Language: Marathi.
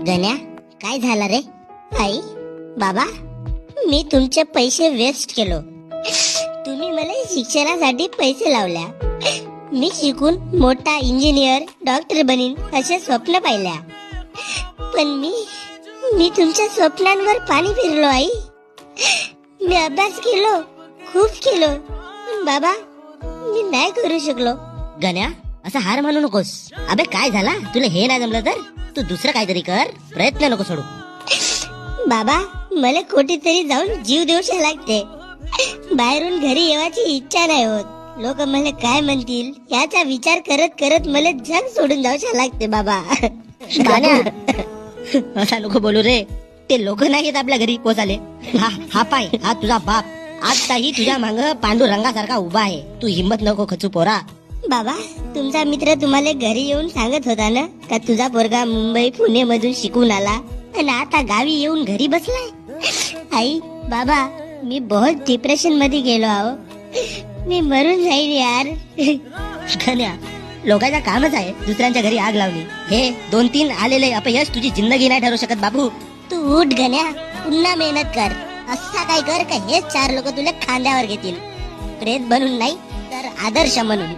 गण्या, काय झालं रे? आई, बाबा, मी तुमचे पैसे वेस्ट केलो. तुम्ही मला शिक्षणासाठी पैसे लावल्या. मी शिकून मोठा इंजिनियर, डॉक्टर बनीन असे स्वप्न पाहिल्या. पण मी तुमच्या स्वप्नांवर पाणी फिरलो आई. मी अभ्यास केलो, खूप केलो, पण बाबा मी नाही करू शकलो. गण्या, असं हार मानू नकोस. अबे काय झाला? तुला हे नाही जमलं तर तू दुसरं काहीतरी कर, प्रयत्न नको सोडू. बाबा, मला कुठेतरी जाऊन जीव देऊशा लागते. बाहेरून घरी येवाची इच्छा नाही होत. लोक मला काय म्हणतील याचा विचार करत करत मला जग सोडून जाऊशा लागते बाबा. गण्या, असा नको बोलू रे. ते लोक नाही येत आपल्या घरी पोचाले. हा पाय, हा तुझा बाप आताही तुझ्या मांग पांडुरंगासारखा उभा आहे. तू हिंमत नको खचू पोरा. बाबा, तुमचा मित्र तुम्हाला घरी येऊन सांगत होता ना का तुझा पोरगा मुंबई पुणे मधून शिकून आला आणि आता गावी येऊन घरी बसलाय. आई, बाबा, मी बहुत डिप्रेशन मध्ये गेलो आहो. मी मरून जाईल यार. गण्या, लोकांचा कामच आहे दुसऱ्यांच्या घरी आग लावली. हे 2-3 आलेले अपयश तुझी जिंदगी नाही ठरू शकत बाबू. तू उठ गण्या, पुन्हा मेहनत कर. असा काय कर का हेच 4 लोक तुला खांद्यावर घेतील. प्रेत बनून नाही तर आदर्श म्हणून.